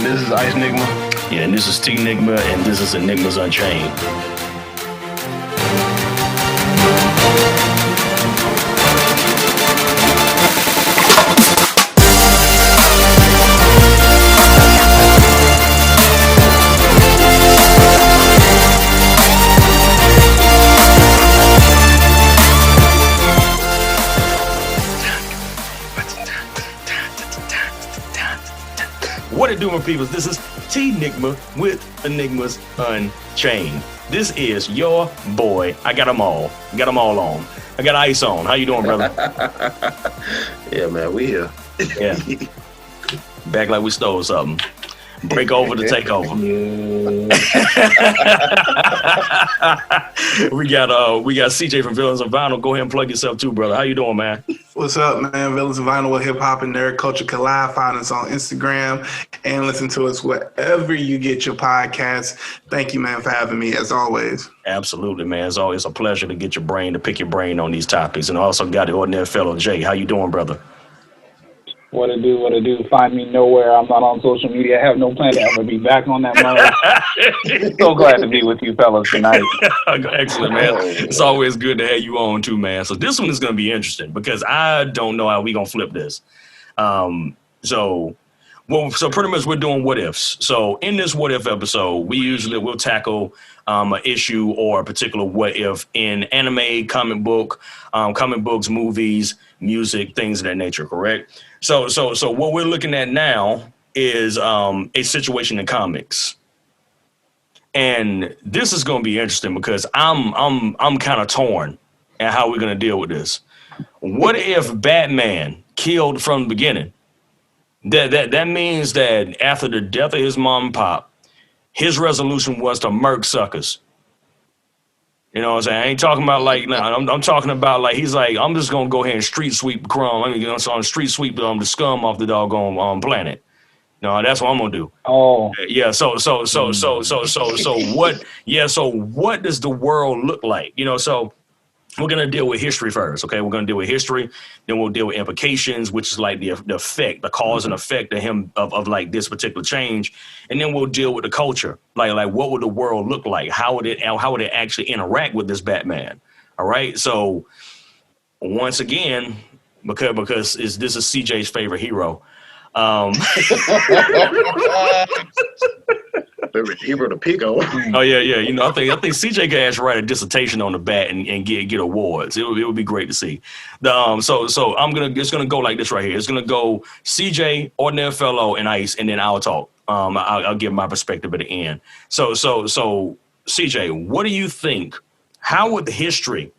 And this is ENigma. Yeah, and this is T-Nigma, and this is ENigmas Unchained. What it do, my peoples? This is T-Nigma with ENigmas Unchained. This is your boy. I got them all. Got them all on. I got ice on. How you doing, brother? Yeah, man, we here. Yeah. Back like we stole something. Break over to take over. we got CJ from Villains of Vinyl. Go ahead and plug yourself too, brother. How you doing, man? What's up, man? Villains of Vinyl, where hip hop and nerd culture collide. Find us on Instagram and listen to us wherever you get your podcasts. Thank you, man, for having me, as always. Absolutely, man. It's always a pleasure to get your brain, to pick your brain on these topics. And also got the ordinary fellow, Jay. How you doing, brother? What it do? Find me nowhere. I'm not on social media. I have no plan to ever be back on that mode. So glad to be with you fellas tonight. Excellent, man. It's always good to have you on too, man. So this one is going to be interesting because I don't know how we going to flip this. So pretty much we're doing what ifs. So in this what if episode, we'll tackle an issue or a particular what if in anime, comic books, movies, music, things of that nature, correct? So what we're looking at now is a situation in comics. And this is going to be interesting because I'm kind of torn at how we're going to deal with this. What if Batman killed from the beginning? That means that after the death of his mom and pop, his resolution was to murk suckers. You know what I'm saying? I ain't talking about like, I'm talking about like, he's like, I'm just going to go ahead and street sweep street sweep the scum off the doggone planet. No, that's what I'm going to do. Oh. Yeah, so what does the world look like? You know, so we're going to deal with history first, okay? We're going to deal with history, then we'll deal with implications, which is like the effect, the cause and effect of like this particular change, and then we'll deal with the culture, like what would the world look like? How would it actually interact with this Batman? All right, so once again, because this is CJ's favorite hero. Favorite hero to pick on. Oh yeah. You know, I think CJ can actually write a dissertation on the bat and get awards. It would be great to see. So it's gonna go like this right here. It's gonna go CJ, ordinary fellow, and Ice, and then I'll talk. I'll give my perspective at the end. So CJ, what do you think? How would the history?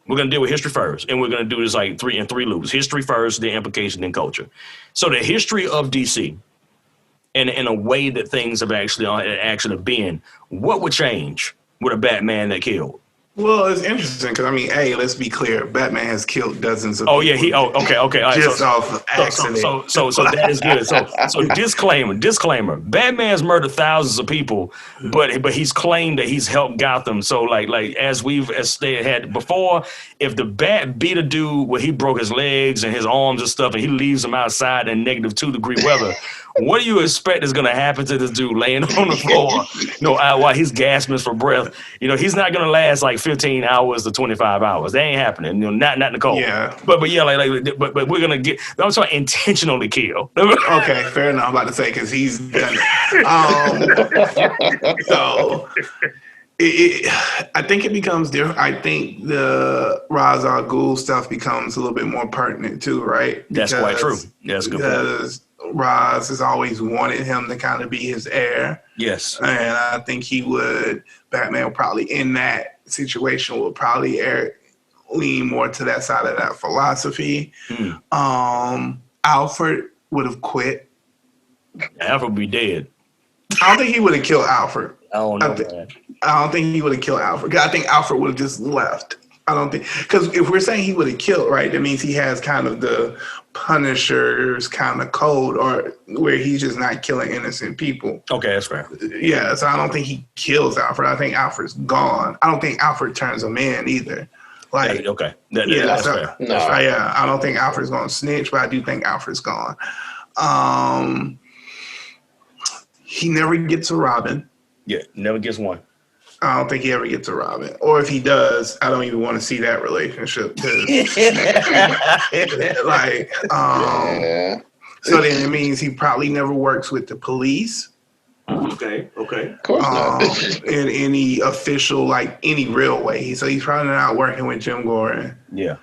We're gonna deal with history first, and we're gonna do this like three loops. History first, then implication, then culture. So the history of DC. In a way that things have actually been, what would change with a Batman that killed? Well, it's interesting because, I mean, let's be clear. Batman has killed dozens of people. Okay. All right, just off accident. So that is good. So disclaimer. Batman's murdered thousands of people, but he's claimed that he's helped Gotham. So like as they had before, if the bat beat a dude where he broke his legs and his arms and stuff, and he leaves him outside in -2-degree weather, what do you expect is going to happen to this dude laying on the floor? While he's gasping for breath. You know, he's not going to last like 15 hours to 25 hours. That ain't happening. You know, not in the cold. Yeah. But yeah, but we're gonna get. I'm talking intentionally kill. Okay, fair enough. I'm about to say because he's done it. So I think it becomes different. I think the Ra's al Ghul stuff becomes a little bit more pertinent too, right? That's quite true. That's good. Because Ra's has always wanted him to kind of be his heir. Yes. And I think Batman probably in that situation would probably lean more to that side of that philosophy. Alfred would have quit. Alfred would be dead. I don't think he would have killed Alfred. I don't know, man. I don't think he would have killed Alfred. I think Alfred would have just left. I don't think, because if we're saying he would have killed, right, that means he has kind of the Punisher's kind of code, or where he's just not killing innocent people. Okay, that's fair. Yeah, so I don't think he kills Alfred. I think Alfred's gone. I don't think Alfred turns him in either. Like, okay, that's fair. No. Yeah, I don't think Alfred's going to snitch, but I do think Alfred's gone. He never gets a Robin. Yeah, never gets one. I don't think he ever gets a Robin. Or if he does, I don't even want to see that relationship. So then it means he probably never works with the police. Okay. Of course not. In any official, like any real way. So he's probably not working with Jim Gordon. Yeah.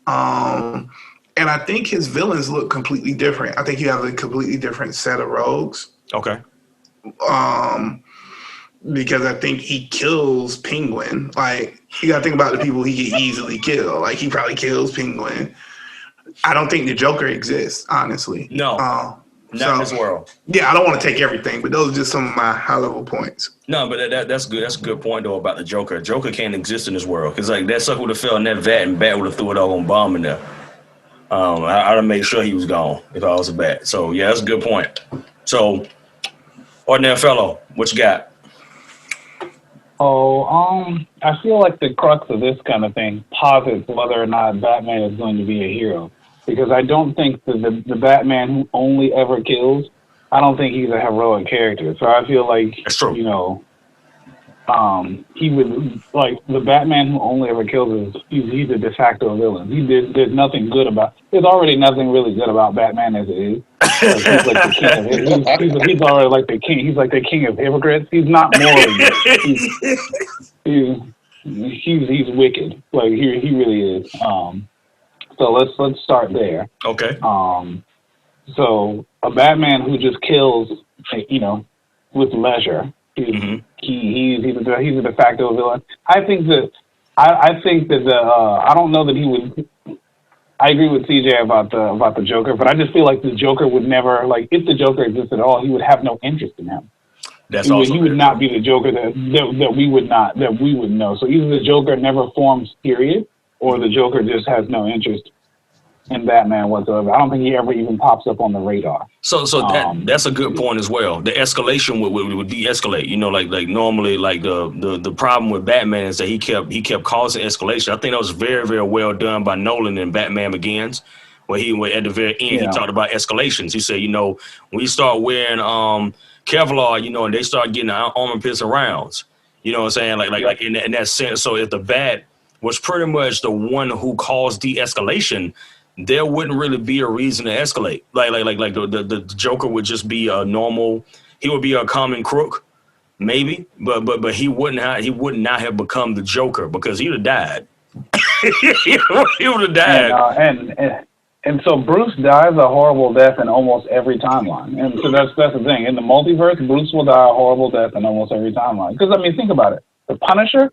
And I think his villains look completely different. I think he has a completely different set of rogues. Okay. Because I think he kills Penguin. Like, you gotta think about the people he can easily kill. Like, he probably kills Penguin. I don't think the Joker exists, honestly. No. Not in this world. Yeah, I don't want to take everything, but those are just some of my high-level points. No, but that's good. That's a good point, though, about the Joker. Joker can't exist in this world. Because, like, that sucker would have fell in that vat and Bat would have threw it all on bomb in there. I'd have made sure he was gone if I was a Bat. So, yeah, that's a good point. So, Ordinary Fellow, what you got? I feel like the crux of this kind of thing posits whether or not Batman is going to be a hero. Because I don't think that the Batman who only ever kills, I don't think he's a heroic character. So I feel like, that's true. You know, he would, like, the Batman who only ever kills he's a de facto villain. There's nothing good about, there's already nothing really good about Batman as it is. Like, he's like the king of, he's already like the king. He's like the king of hypocrites. He's not morally good. He's wicked. Like, he really is. So let's start there. Okay. So a Batman who just kills, you know, with leisure. He's a de facto villain. I think that I don't know that he would. I agree with CJ about the Joker, but I just feel like the Joker would never, like, if the Joker existed at all, he would have no interest in him. He would not be the Joker that we would know. So either the Joker never forms, period, or the Joker just has no interest in Batman whatsoever. I don't think he ever even pops up on the radar. So that's a good point as well. The escalation would de-escalate. You know, like normally, like the problem with Batman is that he kept causing escalation. I think that was very, very well done by Nolan in Batman Begins, where at the very end he talked about escalations. He said, you know, when you start wearing Kevlar, you know, and they start getting armor piercing rounds. You know what I'm saying? Like in that sense. So if the Bat was pretty much the one who caused de-escalation, there wouldn't really be a reason to escalate. Like the Joker would just be a normal. He would be a common crook, maybe, but he would not have become the Joker because he'd have died. He would have died. And so Bruce dies a horrible death in almost every timeline. And so that's the thing. In the multiverse, Bruce will die a horrible death in almost every timeline. Because, I mean, think about it. The Punisher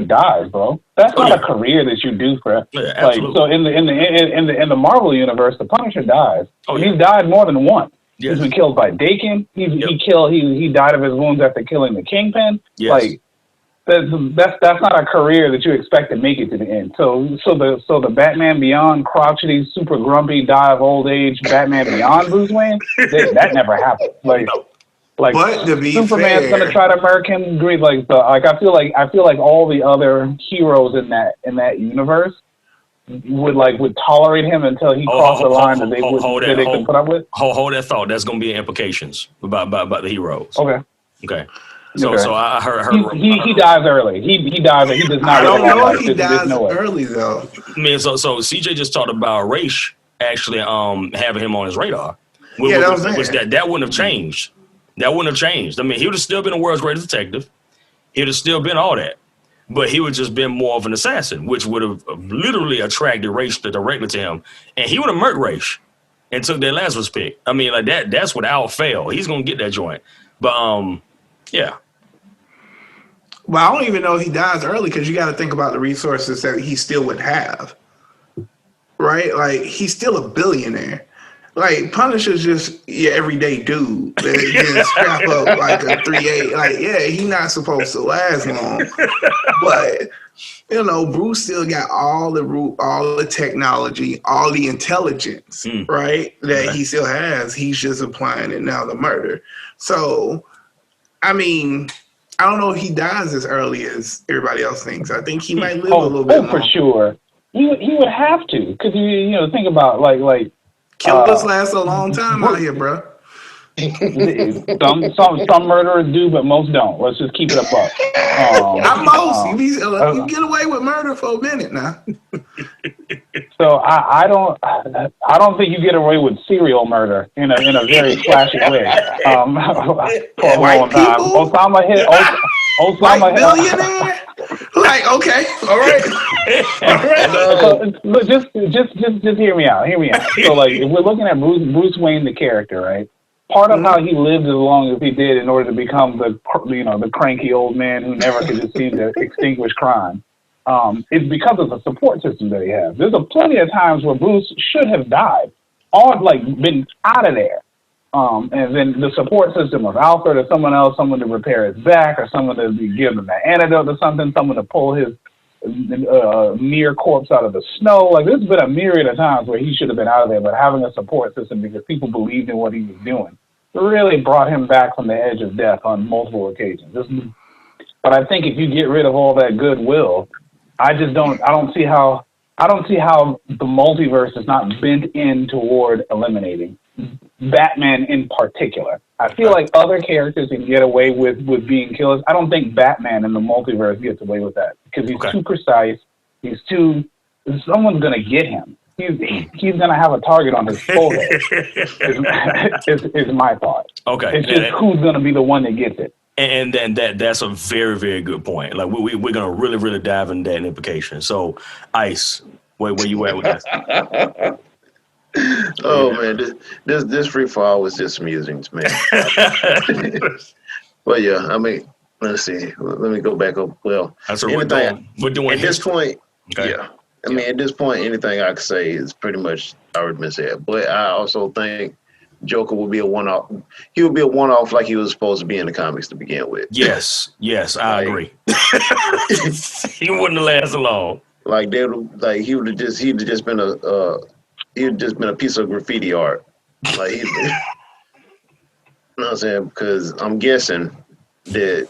dies, bro. That's not a career that you do for. Yeah, like, so in the Marvel universe, the Punisher dies. He's died more than once. Yes. He's been killed by Daken. He died of his wounds after killing the Kingpin. Yes. Like, that's not a career that you expect to make it to the end. So the Batman Beyond crotchety, super grumpy, die of old age Batman Beyond Bruce Wayne, that never happened. Like, but to be Superman's fair, gonna try to murk him. I feel like all the other heroes in that universe would tolerate him until he crossed the line that they could put up with. Hold that thought. That's gonna be implications about the heroes. Okay. So I heard he dies early. He dies. He does not. I don't know if he dies early though. I mean, so CJ just talked about Raish actually having him on his radar. That wouldn't have changed. That wouldn't have changed. I mean, he would have still been the world's greatest detective. He would have still been all that. But he would have just been more of an assassin, which would have literally attracted Raish directly to him. And he would have murked Raish and took that Lazarus pick. I mean, like that's without fail. He's going to get that joint. But, yeah. Well, I don't even know if he dies early because you got to think about the resources that he still would have. Right? Like, he's still a billionaire. Like, Punisher's just your everyday dude that can scrap up like a 3-8. Like, yeah, he's not supposed to last long. But, you know, Bruce still got all the technology, all the intelligence, right? That he still has. He's just applying it now to murder. So, I mean, I don't know if he dies as early as everybody else thinks. I think he might live a little bit more. For sure. He would have to. Because, you know, think about, like killers last a long time out here, bro. Some murderers do, but most don't. Let's just keep it a buck. You get away with murder for a minute now. So I don't think you get away with serial murder in a very flashy way. For a long time, Osama hit. Osama billionaire. Like, okay, all right. So, just hear me out. So, like, if we're looking at Bruce Wayne, the character, right? Part of how he lived as long as he did in order to become the cranky old man who never could just seem to extinguish crime, is because of the support system that he has. There's plenty of times where Bruce should have died, been out of there. And then the support system of Alfred or someone else, someone to repair his back, or someone to give him an antidote or something, someone to pull his near corpse out of the snow. Like, there's been a myriad of times where he should have been out of there, but having a support system because people believed in what he was doing really brought him back from the edge of death on multiple occasions. But I think if you get rid of all that goodwill, I don't see how the multiverse is not bent in toward eliminating Batman in particular. I feel like other characters can get away with being killers. I don't think Batman in the multiverse gets away with that because he's too precise. Someone's going to get him. He's going to have a target on his forehead, is my thought. Okay. It's just who's going to be the one that gets it. And then that's a very, very good point. Like, we're going to really, really dive into that implication. So, Ice, where you at with that? Man, this free fall was just amusing to me. But yeah, I mean, let's see. Let me go back up. Well, that's what we're doing at this point. Okay. Yeah, I mean, at this point, anything I could say is pretty much already been said. But I also think Joker will be a one-off. He would be a one-off like he was supposed to be in the comics to begin with. Yes, I agree. He wouldn't have lasted long. Like he'd just been a piece of graffiti art. Like, you know what I'm saying? Because I'm guessing that,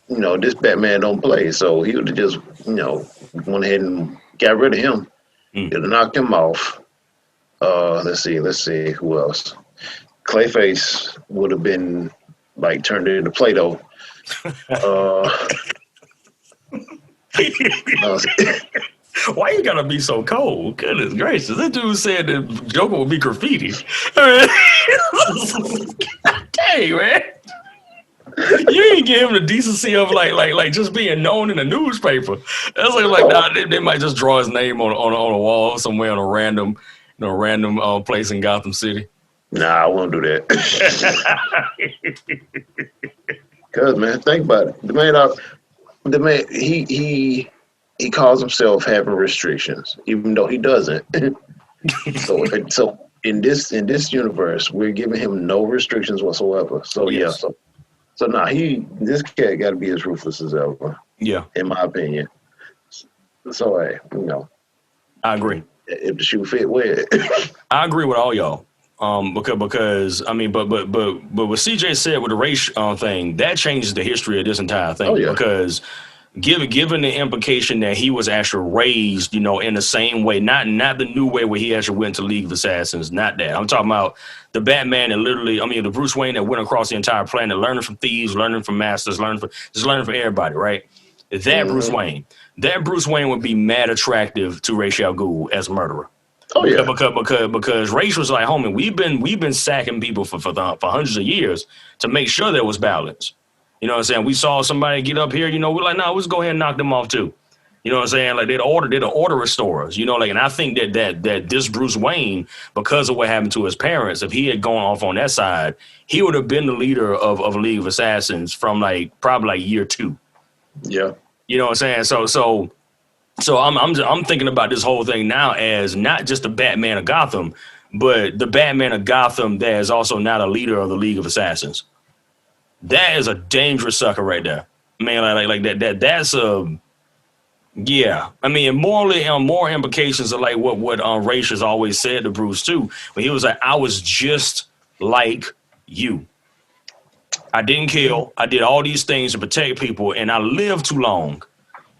this Batman don't play. So he would have just, went ahead and got rid of him. He'd have knocked him off. Let's see, who else? Clayface would have been, like, turned into Play-Doh. Why you gotta be so cold? Goodness gracious. That dude said that Joker would be graffiti. Dang, man. You ain't give him the decency of like just being known in the newspaper. That's nah, they might just draw his name on a wall somewhere on a random place in Gotham City. Nah, I won't do that. Cause, man, think about it. The man, he calls himself having restrictions, even though he doesn't. So in this universe, we're giving him no restrictions whatsoever. So yes. This cat got to be as ruthless as ever. Yeah, in my opinion. So hey, I agree. If the shoe fit, wear it. I agree with all y'all. Because I mean, but what CJ said with the race thing, that changes the history of this entire thing. Because given the implication that he was actually raised, in the same way, not the new way where he actually went to League of Assassins, not that. I'm talking about the Batman that the Bruce Wayne that went across the entire planet, learning from thieves, learning from masters, learning from everybody, right? That Bruce Wayne would be mad attractive to Ra's al Ghul as a murderer. Oh yeah, because Ra's was like, homie, we've been sacking people for hundreds of years to make sure there was balance. You know what I'm saying? We saw somebody get up here, we're like, nah, let's go ahead and knock them off too. You know what I'm saying? Like, they're the order restorers, and I think that this Bruce Wayne, because of what happened to his parents, if he had gone off on that side, he would have been the leader of a League of Assassins from probably year 2. Yeah. You know what I'm saying? So I'm thinking about this whole thing now as not just the Batman of Gotham, but the Batman of Gotham that is also not a leader of the League of Assassins. That is a dangerous sucker right there, man. Like that. That's a yeah. I mean, morally, more implications of like what Ra's has always said to Bruce too. But he was like, I was just like you. I didn't kill. I did all these things to protect people, and I lived too long.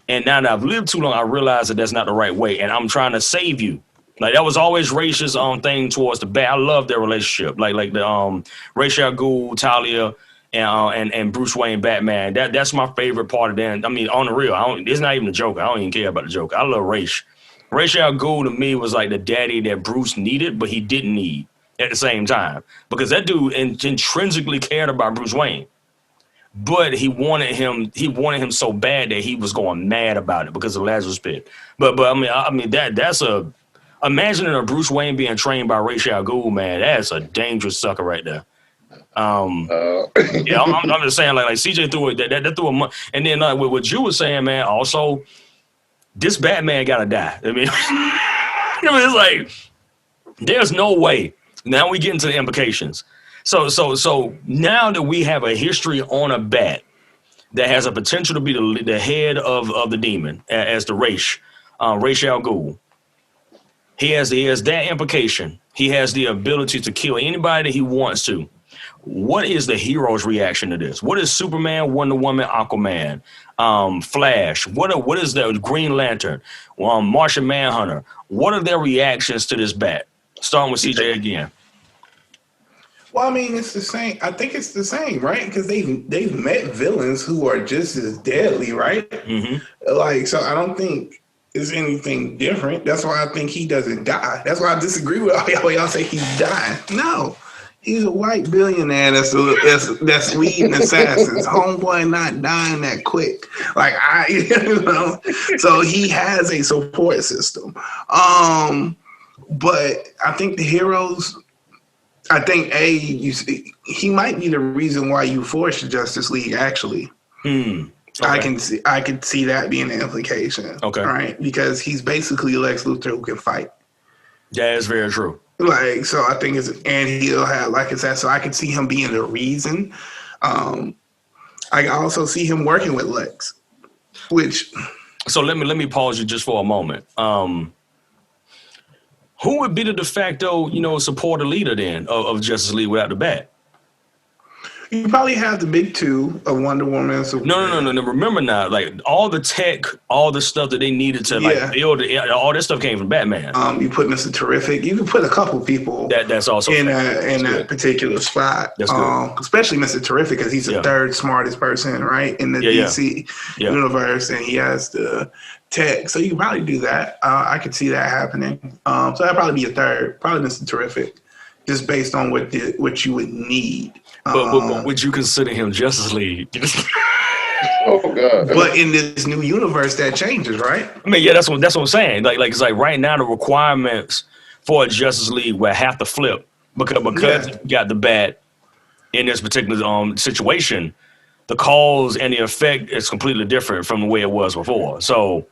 And now that I've lived too long, I realize that that's not the right way, and I'm trying to save you. Like that was always racist thing towards the Bat. I love their relationship. Like the Ra's al Ghul, Talia, and Bruce Wayne Batman. That's my favorite part of them. I mean, on the real, it's not even the Joker. I don't even care about the Joker. I love Ra's. Ra's al Ghul to me was like the daddy that Bruce needed, but he didn't need at the same time, because that dude intrinsically cared about Bruce Wayne. But he wanted him so bad that he was going mad about it because of Lazarus Pit. But I mean that's imagining a Bruce Wayne being trained by Ra's al Ghul, man, that's a dangerous sucker right there. Yeah, I'm just saying, like CJ threw it, that threw a and then what you was saying, man. Also, this Batman gotta die. I mean, it's like there's no way. Now we get into the implications. So now that we have a history on a bat that has a potential to be the head of the demon as the Ra's al Ghul, he has that implication. He has the ability to kill anybody that he wants to. What is the hero's reaction to this? What is Superman, Wonder Woman, Aquaman, Flash? What is the Green Lantern, Martian Manhunter? What are their reactions to this bat? Starting with CJ again. Well, I mean, it's the same. I think it's the same, right? Because they've met villains who are just as deadly, right? Mm-hmm. Like, so I don't think it's anything different. That's why I think he doesn't die. That's why I disagree with all y'all say he's dying. No, he's a white billionaire that's leading assassins. Homeboy not dying that quick. Like so he has a support system. But I think the heroes. I think he might be the reason why you forced the Justice League. Actually, okay. I can see that being an implication. Okay, right? Because he's basically Lex Luthor who can fight. Yeah, it's very true. Like, so I think and he'll have, like I said, so I can see him being the reason. I can also see him working with Lex, which. So let me pause you just for a moment. Who would be the de facto, supporter leader then of Justice League without the Bat? You probably have the big two of Wonder Woman and Superman. No. Remember now, like all the tech, all the stuff that they needed to build, all that stuff came from Batman. You put Mr. Terrific. You can put a couple people that's also in that particular spot. That's good. Especially Mr. Terrific, because he's the third smartest person, right, in the DC universe, and he has the tech. So you can probably do that. I could see that happening. So that'd probably be a third, probably Mr. Terrific, just based on what you would need. But would you consider him Justice League? Oh God! But in this new universe, that changes, right? I mean, yeah, that's what I'm saying. Like it's like right now the requirements for a Justice League will have to flip because you got the Bat in this particular situation. The cause and the effect is completely different from the way it was before. So.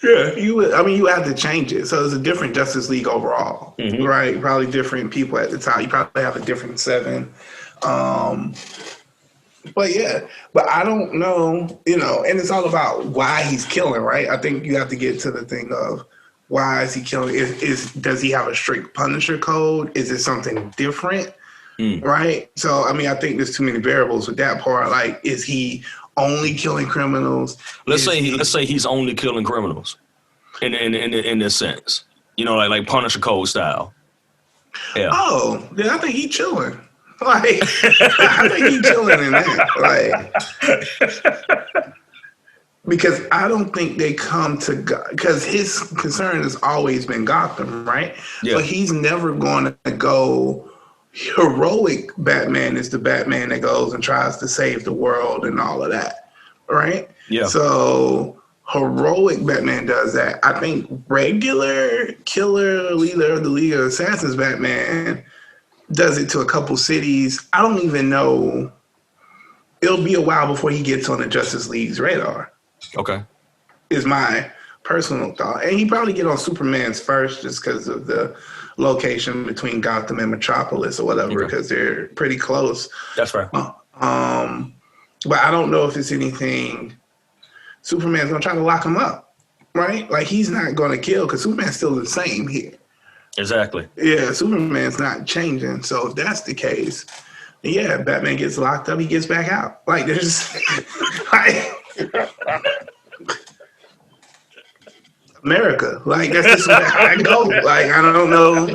Yeah, you have to change it. So it's a different Justice League overall, right? Probably different people at the top. You probably have a different 7. But I don't know, and it's all about why he's killing, right? I think you have to get to the thing of why is he killing? Does he have a strict Punisher code? Is it something different? Right? So, I think there's too many variables with that part. Like, is he only killing criminals? Let's say he's only killing criminals in this sense. Like Punisher code style. Yeah. Oh, then I think he's chilling. Like, I think he's chilling in that. Like, because I don't think they come to God, because his concern has always been Gotham, right? Yeah. But he's never going to go. Heroic Batman is the Batman that goes and tries to save the world and all of that, right? Yeah. So heroic Batman does that. I think regular killer leader of the League of Assassins Batman does it to a couple cities. I don't even know. It'll be a while before he gets on the Justice League's radar. Okay. Is my personal thought. And he probably get on Superman's first just because of the location between Gotham and Metropolis or whatever, because they're pretty close. That's right. But I don't know if it's anything. Superman's gonna try to lock him up, right? Like, he's not gonna kill, because Superman's still the same here. Exactly. Yeah, Superman's not changing. So if that's the case, Batman gets locked up, he gets back out. Like, there's America. Like that's just how that goes. Like I don't know.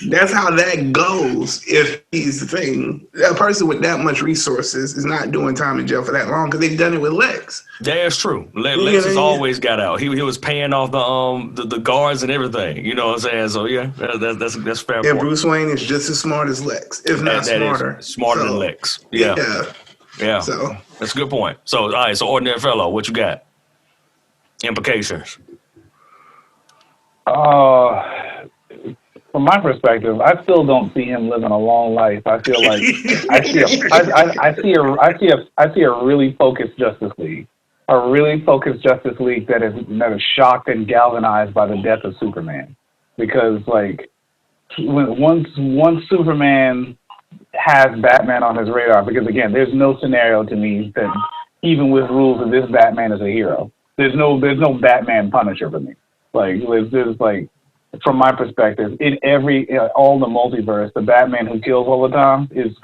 That's how that goes. If he's the thing, a person with that much resources is not doing time in jail for that long because they've done it with Lex. That's true. Lex has always got out. He was paying off the guards and everything. You know what I'm saying? So yeah, that's fair. And Bruce Wayne is just as smart as Lex, if not smarter. Smarter than Lex. Yeah. So that's a good point. So all right. So Ordinary Fellow, what you got? Implications. From my perspective, I still don't see him living a long life. I feel like I see a really focused Justice League, that is shocked and galvanized by the death of Superman, because like once Superman has Batman on his radar, because again, there's no scenario to me that even with rules of this Batman is a hero. There's no Batman Punisher for me. Like there's like, from my perspective, in all the multiverse, the Batman who kills all the time is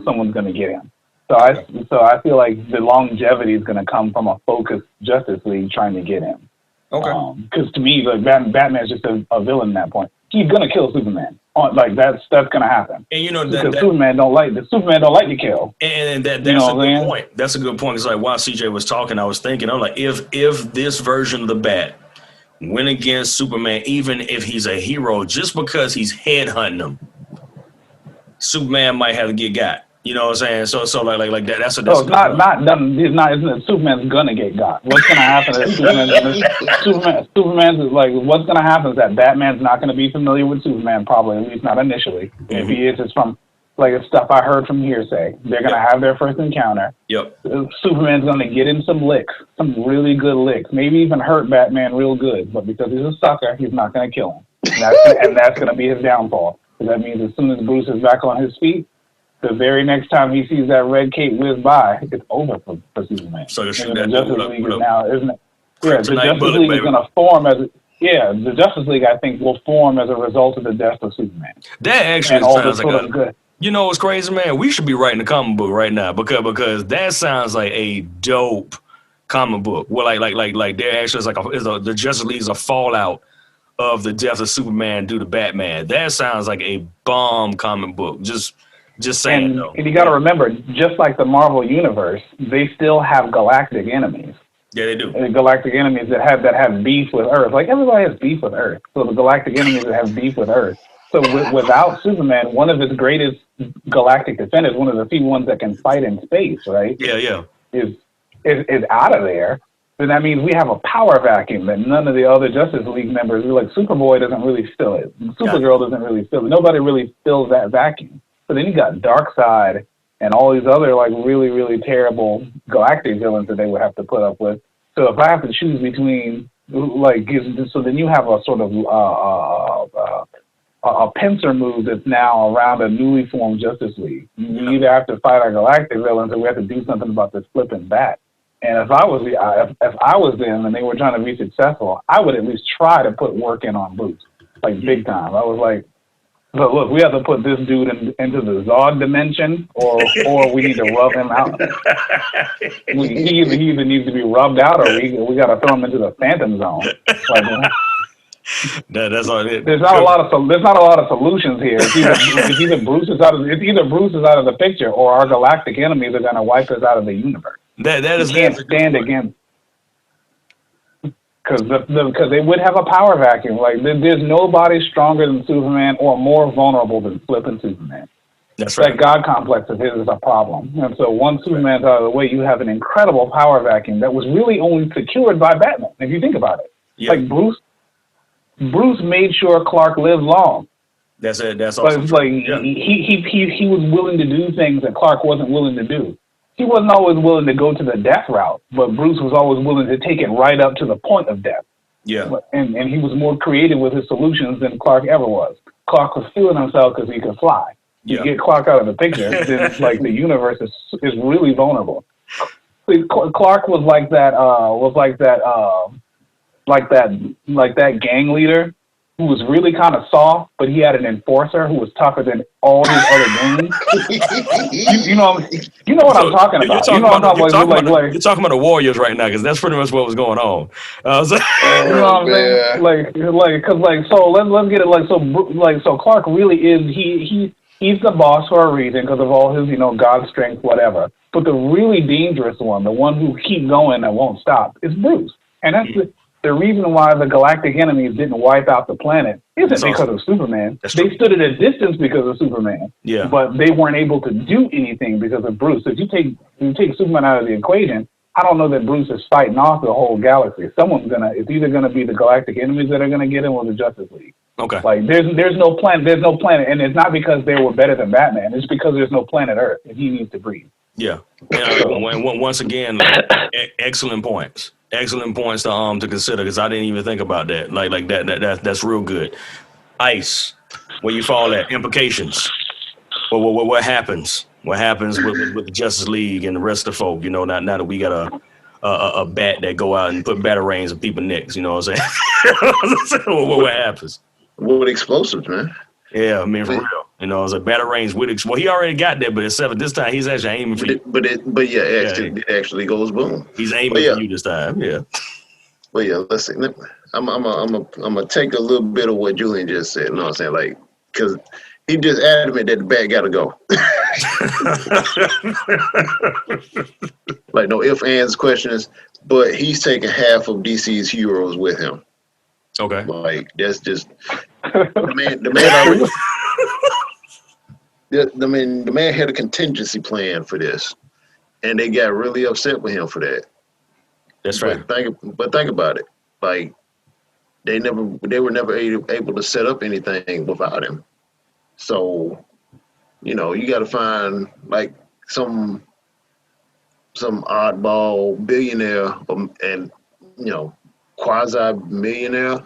someone's gonna get him. So I feel like the longevity is gonna come from a focused Justice League trying to get him. Okay. Because to me, like Batman's just a villain at that point. He's gonna kill Superman. Like that's gonna happen. And you know because Superman don't like to kill. And that's a good point. That's a good point. It's like while CJ was talking, I was thinking, I'm like, if this version of the Bat went against Superman, even if he's a hero, just because he's headhunting him, Superman might have to get got. You know what I'm saying? So like that. That's Superman's gonna get got. What's gonna happen is Superman's is like, what's gonna happen is that Batman's not gonna be familiar with Superman, probably, at least not initially. Mm-hmm. If he is, it's from like it's stuff I heard from hearsay. They're gonna have their first encounter. Yep. Superman's gonna get in some licks, some really good licks, maybe even hurt Batman real good. But because he's a sucker, he's not gonna kill him. And that's gonna be his downfall. Because that means as soon as Bruce is back on his feet, the very next time he sees that red cape whiz by, it's over for Superman. So the Justice League is now, isn't it? Yeah, the Justice League is going to form the Justice League, I think, will form as a result of the death of Superman. That actually sounds like good. You know what's crazy, man? We should be writing a comic book right now because that sounds like a dope comic book. Well, like there actually is the Justice League is a fallout of the death of Superman due to Batman. That sounds like a bomb comic book. Just saying, though. And you got to remember, just like the Marvel Universe, they still have galactic enemies. Yeah, they do. Galactic enemies that have beef with Earth. Like everybody has beef with Earth. So the galactic enemies that have beef with Earth. So without Superman, one of his greatest galactic defenders, one of the few ones that can fight in space, right? Yeah. Is out of there. Then that means we have a power vacuum that none of the other Justice League members, like Superboy doesn't really fill it. Supergirl doesn't really fill it. Nobody really fills that vacuum. But then you got Darkseid and all these other like really, really terrible galactic villains that they would have to put up with. So if I have to choose between so then you have a sort of a pincer move that's now around a newly formed Justice League. You either have to fight our galactic villains or we have to do something about this flipping bat. And if I was them and they were trying to be successful, I would at least try to put work in on Bruce, like big time. I was like, look, we have to put this dude into the Zod dimension, or we need to rub him out. He either needs to be rubbed out, or we got to throw him into the Phantom Zone. That's all it is. There's not a lot of solutions here. It's either Bruce is out of the picture, or our galactic enemies are going to wipe us out of the universe. That is can't stand against. Because they would have a power vacuum. Like there's nobody stronger than Superman or more vulnerable than flipping Superman. That's right. That God complex of his is a problem. And so once Superman's out of the way, you have an incredible power vacuum that was really only secured by Batman. If you think about it, Like Bruce made sure Clark lived long. That's it. That's awesome. But he was willing to do things that Clark wasn't willing to do. He wasn't always willing to go to the death route, but Bruce was always willing to take it right up to the point of death. Yeah. And he was more creative with his solutions than Clark ever was. Clark was feeling himself because he could fly. You get Clark out of the picture, then it's like the universe is really vulnerable. Clark was like that gang leader who was really kind of soft, but he had an enforcer who was tougher than all his other goons. you know what I'm talking about. You're talking about the Warriors right now, because that's pretty much what was going on. You know what I'm saying? So let's get it. So Clark really is he's the boss for a reason because of all his God strength, whatever. But the really dangerous one, the one who keep going and won't stop, is Bruce. And that's the reason why the galactic enemies didn't wipe out the planet isn't because of Superman. They stood at a distance because of Superman. Yeah. But they weren't able to do anything because of Bruce. If you take Superman out of the equation, I don't know that Bruce is fighting off the whole galaxy. It's either gonna be the galactic enemies that are gonna get him or the Justice League. Okay. Like there's no planet, and it's not because they were better than Batman. It's because there's no planet Earth, and he needs to breathe. Yeah. Once again, excellent points. Excellent points to consider, because I didn't even think about that. Like that's real good. Ice, where you fall at implications. What happens? What happens with the Justice League and the rest of the folk? Now that we got a bat that go out and put batarangs in people's necks. You know what I'm saying? What happens? With explosives, man. Yeah, I mean, for real. It's a batarangs with well, he already got that, but except this time he's actually aiming for you. It actually goes boom. He's aiming for you this time. Yeah. But yeah, let's see. I'm gonna take a little bit of what Julian just said. You know what I'm saying? Because he just adamant that the bat gotta go. No ifs, ands, questions. But he's taking half of DC's heroes with him. Okay. That's just the man already. The man had a contingency plan for this, and they got really upset with him for that. That's right. But think about it. They were never able to set up anything without him. So, you got to find some oddball billionaire and quasi-millionaire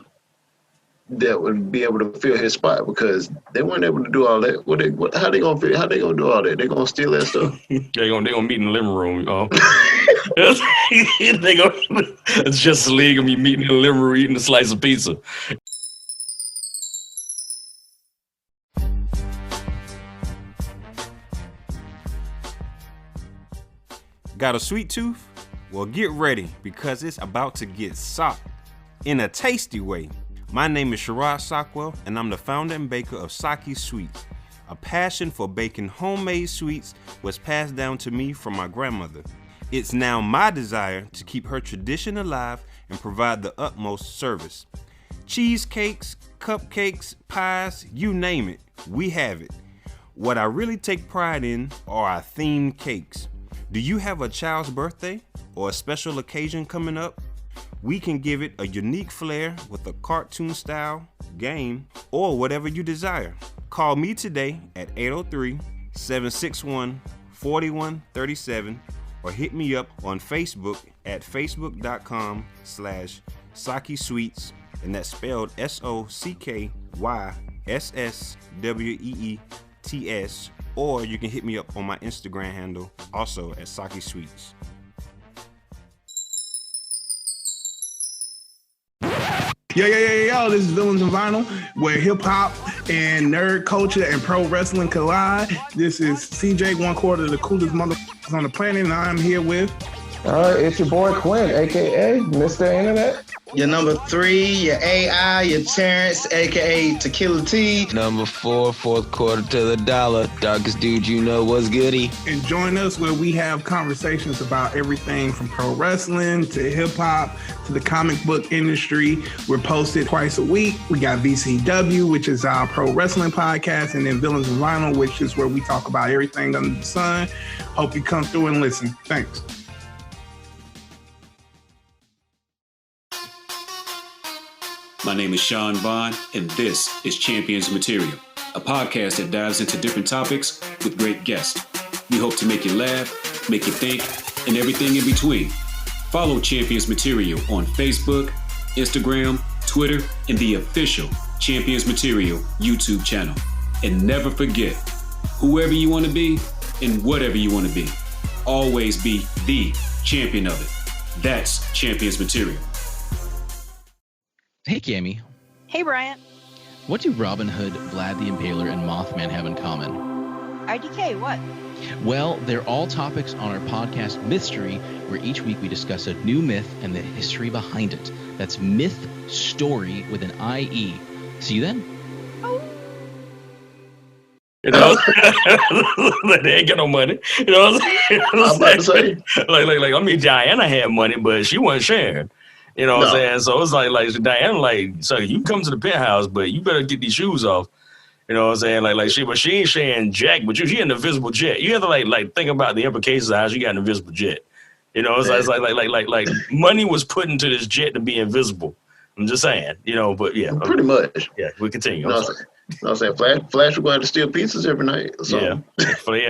that would be able to fill his spot, because they weren't able to do all that. How they gonna do all that? They gonna steal that stuff? They gonna meet in the living room. It's Justice League gonna be meeting in the living room eating a slice of pizza. Got a sweet tooth? Well, get ready, because it's about to get socked in a tasty way. My name is Sherrod Sockwell, and I'm the founder and baker of Saki Sweets. A passion for baking homemade sweets was passed down to me from my grandmother. It's now my desire to keep her tradition alive and provide the utmost service. Cheesecakes, cupcakes, pies, you name it, we have it. What I really take pride in are our themed cakes. Do you have a child's birthday or a special occasion coming up? We can give it a unique flair with a cartoon style, game, or whatever you desire. Call me today at 803-761-4137 or hit me up on Facebook at facebook.com/Saki Sweets, and that's spelled SOCKYSSWEETS, or you can hit me up on my Instagram handle, also at Saki Sweets. Yo, this is Villains and Vinyl, where hip-hop and nerd culture and pro wrestling collide. This is CJ, one quarter of the coolest motherfuckers on the planet, and I'm here with... it's your boy Quinn, a.k.a. Mr. Internet. Your number 3, your AI, your Terrence, a.k.a. Tequila T. Number 4, fourth quarter to the dollar. Darkest dude you know, what's goody. And join us where we have conversations about everything from pro wrestling to hip-hop to the comic book industry. We're posted twice a week. We got VCW, which is our pro wrestling podcast, and then Villains and Vinyl, which is where we talk about everything under the sun. Hope you come through and listen. Thanks. My name is Sean Vaughn, and this is Champions Material, a podcast that dives into different topics with great guests. We hope to make you laugh, make you think, and everything in between. Follow Champions Material on Facebook, Instagram, Twitter, and the official Champions Material YouTube channel. And never forget, whoever you want to be and whatever you want to be, always be the champion of it. That's Champions Material. Hey, Cammy. Hey, Bryant. What do Robin Hood, Vlad the Impaler, and Mothman have in common? RDK, what? Well, they're all topics on our podcast Mystery, where each week we discuss a new myth and the history behind it. That's Myth Story with an IE. See you then. You know, they ain't got no money. You know what I'm saying? Like, I mean, Diana had money, but she wasn't sharing. You know what I'm saying? So it's like Diana, like, so you come to the penthouse, but you better get these shoes off. You know what I'm saying? But she ain't sharing jack, but she an invisible jet. You have to like think about the implications of how she got an invisible jet. You know, it's like money was put into this jet to be invisible. I'm just saying, you know, but yeah. Pretty much. Yeah, we continue. I'm saying Flash would go out to steal pizzas every night. Yeah,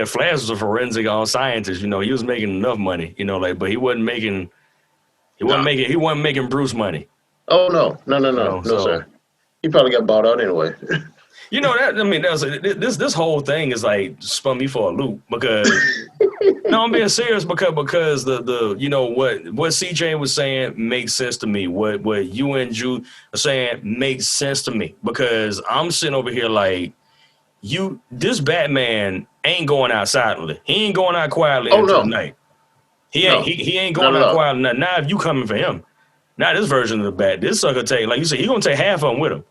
Flash was a forensic scientist. You know, he was making enough money. You know, like, but he wasn't making Bruce money. Oh no, sir. He probably got bought out anyway. You know that? I mean, this whole thing is like spun me for a loop because no, I'm being serious because the you know what CJ was saying makes sense to me. What you and Jude are saying makes sense to me because I'm sitting over here like this Batman ain't going out silently. He ain't going out quietly into the night. He ain't going out quietly. Now if you coming for him, now this version of the Bat, this sucker take like you said, he gonna take half of them with him.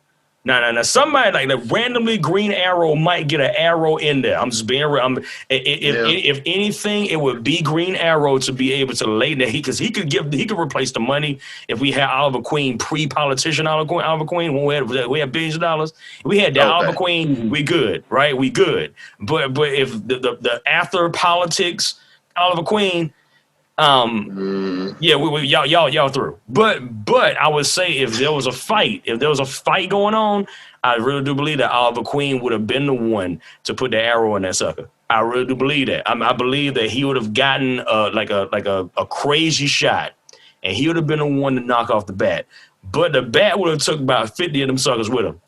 Now, somebody like the randomly Green Arrow might get an arrow in there. I'm just being real. If anything, it would be Green Arrow to be able to lay there because he could replace the money if we had Oliver Queen pre-politician Oliver Queen when we had billions of dollars. If we had the Oliver Queen, we good, right? We good. But if the after politics Oliver Queen. Y'all through. But I would say if there was a fight going on, I really do believe that Oliver Queen would have been the one to put the arrow in that sucker. I really do believe that. I believe that he would have gotten like a crazy shot, and he would have been the one to knock off the Bat. But the Bat would have took about 50 of them suckers with him.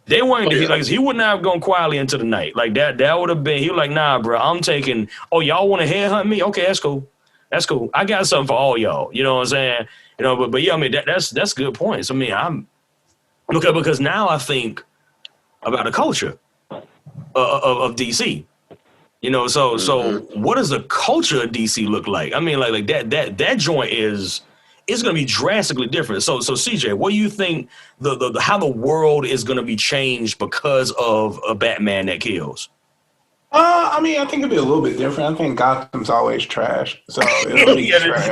They weren't he wouldn't have gone quietly into the night like that. That would have been. He was like, nah, bro, I'm taking. Oh, y'all want to headhunt me? Okay, that's cool. That's cool. I got something for all y'all. You know what I'm saying? You know, but yeah, I mean that's good points. I mean, because now I think about the culture of DC. You know, so what does the culture of DC look like? I mean, like that joint is going to be drastically different. So CJ, what do you think the how the world is going to be changed because of a Batman that kills? I mean, I think it'll be a little bit different. I think Gotham's always trash, so it'll be trash.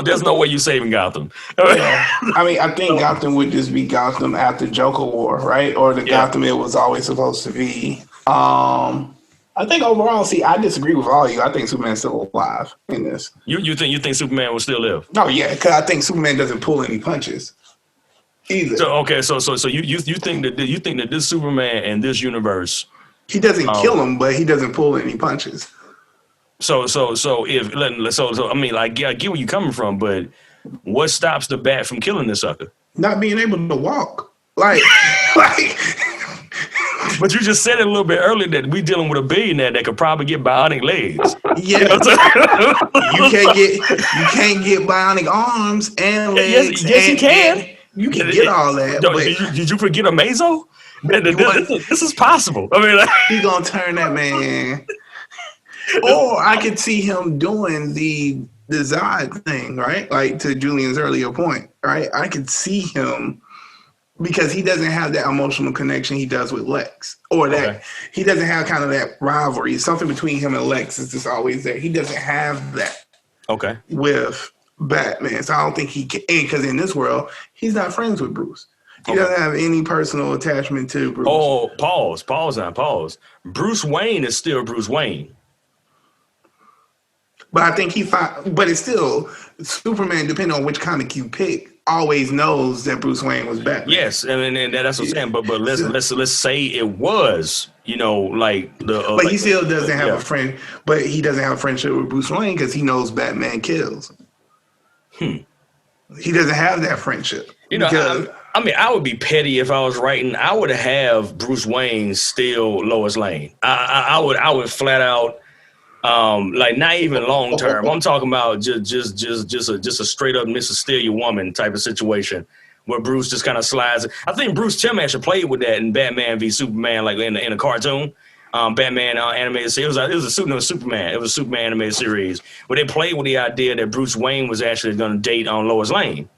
There's no way you're saving Gotham. Yeah. I mean, I think Gotham would just be Gotham after Joker War, right? Or the Gotham it was always supposed to be. I think overall, I disagree with all of you. I think Superman's still alive in this. You think Superman will still live? No, yeah, because I think Superman doesn't pull any punches either. So you think that this Superman in this universe. He doesn't kill him, but he doesn't pull any punches. So I mean, like, I get where you're coming from, but what stops the Bat from killing this sucker? Not being able to walk, like. But you just said it a little bit earlier that we dealing with a billionaire that could probably get bionic legs. Yeah, you can't get bionic arms and legs. Yes, you can. You can get all that. Did you forget Amazo? This is possible. I mean, he's gonna turn that man. Or I could see him doing the Zod thing, right? Like to Julian's earlier point, right? I could see him because he doesn't have that emotional connection he does with Lex, or that he doesn't have kind of that rivalry. Something between him and Lex is just always there. He doesn't have that. Okay. With Batman, so I don't think he can. Because in this world, he's not friends with Bruce. He doesn't have any personal attachment to Bruce. Oh, pause. Bruce Wayne is still Bruce Wayne. But I think but it's still Superman, depending on which comic you pick, always knows that Bruce Wayne was Batman. Yes, and that's what I'm saying. But let's say it was, you know, like the. But he still doesn't have a friend. But he doesn't have a friendship with Bruce Wayne because he knows Batman kills. He doesn't have that friendship. You know, I mean, I would be petty if I was writing. I would have Bruce Wayne still Lois Lane. I would flat out, like not even long term. I'm talking about just a straight up Mr. Steal Your Woman type of situation where Bruce just kind of slides. I think Bruce Timm actually played with that in Batman v Superman, like in a cartoon. Batman animated series. It was a Superman. It was a Superman animated series where they played with the idea that Bruce Wayne was actually going to date on Lois Lane.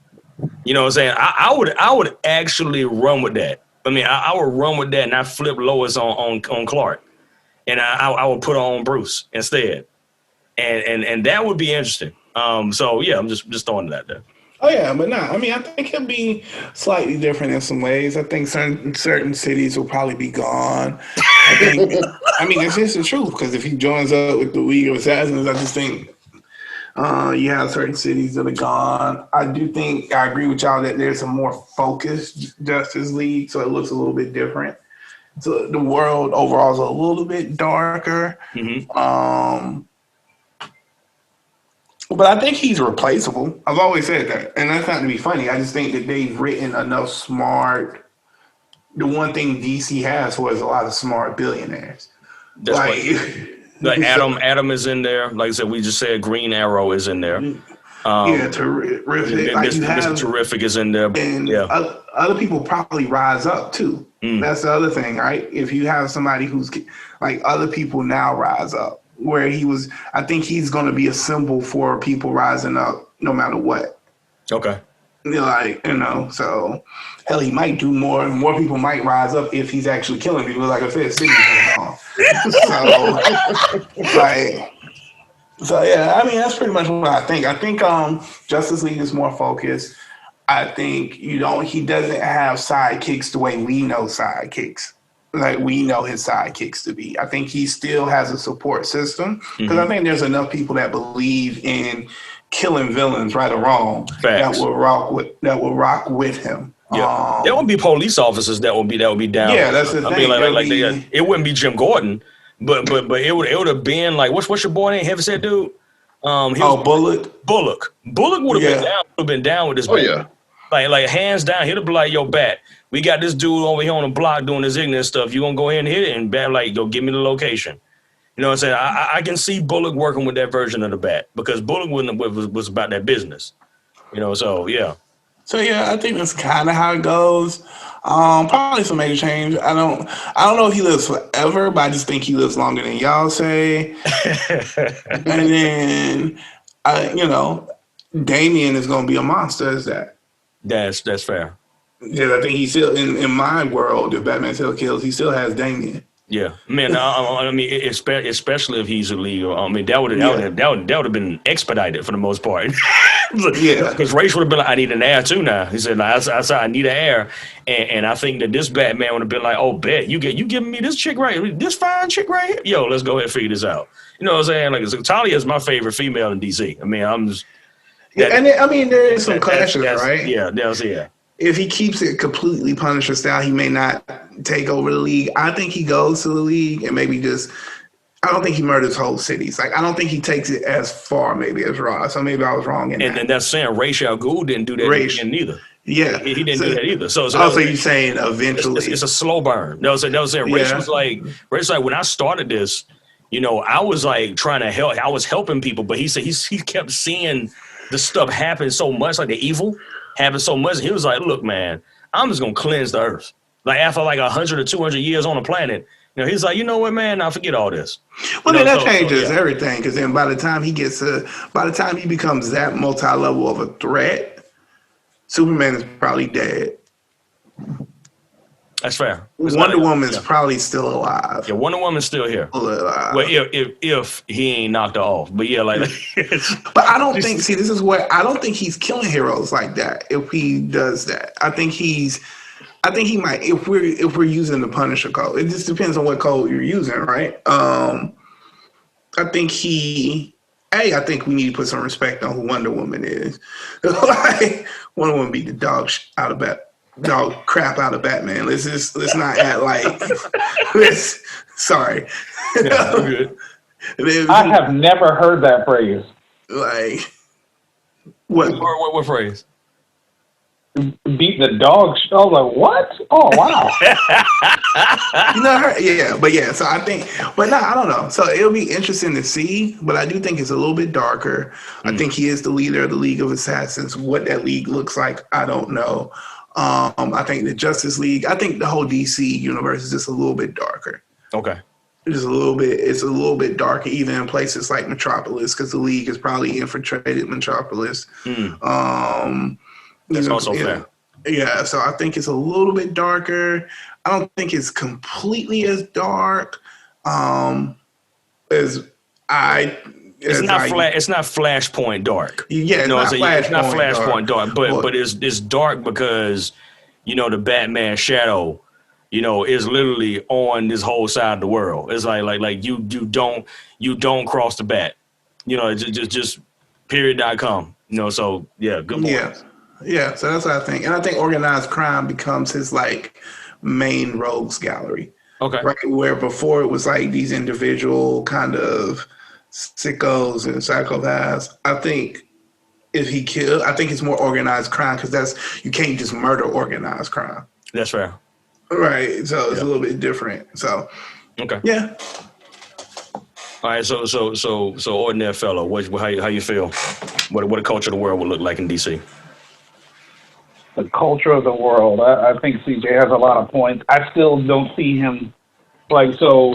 You know what I'm saying? I would actually run with that. I mean, I would run with that and I flip Lois on Clark, and I would put her on Bruce instead, and that would be interesting. So yeah, I'm just throwing that there. Oh yeah, but I mean, I think he'll be slightly different in some ways. I think certain cities will probably be gone. I mean, it's just the truth, because if he joins up with the League of Assassins, I just think you have certain cities that are gone. I agree with y'all that there's a more focused Justice League, so it looks a little bit different. So the world overall is a little bit darker. Mm-hmm. But I think he's replaceable. I've always said that. And that's not to be funny. I just think that they've written enough smart. The one thing DC has was a lot of smart billionaires. That's like Adam is in there. Like I said, we just said Green Arrow is in there. Terrific. Mr. Terrific is in there. And other people probably rise up too. That's the other thing, right? If you have somebody who's like, other people now rise up. Where I think he's going to be a symbol for people rising up no matter what. Okay. So hell, he might do more, and more people might rise up if he's actually killing people. Like I said, cities are gone. So yeah, I mean, that's pretty much what I think. I think Justice League is more focused. I think he doesn't have sidekicks the way we know sidekicks. Like we know his sidekicks to be. I think he still has a support system, because I think there's enough people that believe in killing villains, right or wrong, that will rock with him. Yeah, there would be police officers that would be down. Yeah, that's the thing. I mean, it wouldn't be Jim Gordon, but it would have been like what's your boy name? Heavyset dude. Bullock. Bullock would have been down with this. Oh yeah. Like hands down, he'd be like, yo, Bat, we got this dude over here on the block doing this ignorant stuff. You gonna go ahead and hit it? And Bat, like, go give me the location. You know what I'm saying? I can see Bullock working with that version of the Bat, because Bullock was about that business. You know, so yeah. So yeah, I think that's kind of how it goes. Probably some major change. I don't know if he lives forever, but I just think he lives longer than y'all say. And then Damian is gonna be a monster as that. That's fair. Yeah, I think he still in my world, if Batman still kills, he still has Damian. Yeah, man. I mean, especially if he's illegal. I mean, that would have been expedited for the most part. Yeah, because Ra's would have been like, I need an heir too now. He said, I need an heir, and I think that this Batman would have been like, oh, bet you giving me this chick this fine chick right here. Yo, let's go ahead and figure this out. You know what I'm saying? Like, Talia is my favorite female in DC. I mean, I'm just. There is some clashes, right? Yeah. If he keeps it completely Punisher style, he may not take over the league. I think he goes to the league and maybe I don't think he murders whole cities. Like, I don't think he takes it as far maybe as Ross. So maybe I was wrong in that. And that's saying Ra's al Ghul didn't do that neither. Yeah. He didn't do that either. So you're saying eventually. It's a slow burn. That was saying Ra's was like, when I started this, I was like trying to help. I was helping people, but he said he kept seeing the stuff happen so much, like the evil happen so much. He was like, look, man, I'm just going to cleanse the earth. Like after like 100 or 200 years on the planet, he's like, you know what, man, now forget all this. Well, then that changes everything, because then by the time he becomes that multi-level of a threat, Superman is probably dead. That's fair. Wonder Woman's probably still alive. Yeah, Wonder Woman's still here. Alive. Well, if he ain't knocked her off, but yeah, like. But I don't think. See, this is where I don't think he's killing heroes like that. If he does that, I think he might. If we're using the Punisher code, it just depends on what code you're using, right? I think we need to put some respect on who Wonder Woman is. Like, Wonder Woman beat the dog crap out of Batman. Let's not act like. Sorry. Yeah, I'm good. I have never heard that phrase. Like what? What phrase? Beat the dog. I was like, what? Oh wow. So I think, I don't know. So it'll be interesting to see. But I do think it's a little bit darker. I think he is the leader of the League of Assassins. What that league looks like, I don't know. I think the Justice League. I think the whole DC universe is just a little bit darker. Okay. It's a little bit darker, even in places like Metropolis, because the League has probably infiltrated Metropolis. That's also fair. Yeah, so I think it's a little bit darker. I don't think it's completely as dark as I. It's not Flashpoint dark. Yeah, it's not Flashpoint dark, but it's dark because the Batman shadow, is literally on this whole side of the world. It's like you don't cross the bat. Just period.com. So yeah, good point. Yeah, so that's what I think. And I think organized crime becomes his main rogues gallery. Okay. Right, where before it was these individual kind of sickos and psychopaths. I think if he killed, I think it's more organized crime because you can't just murder organized crime. That's fair. Right, so it's a little bit different. So, okay, yeah. All right, so ordinary fellow, how you feel? What a culture of the world would look like in DC? The culture of the world. I think CJ has a lot of points. I still don't see him so.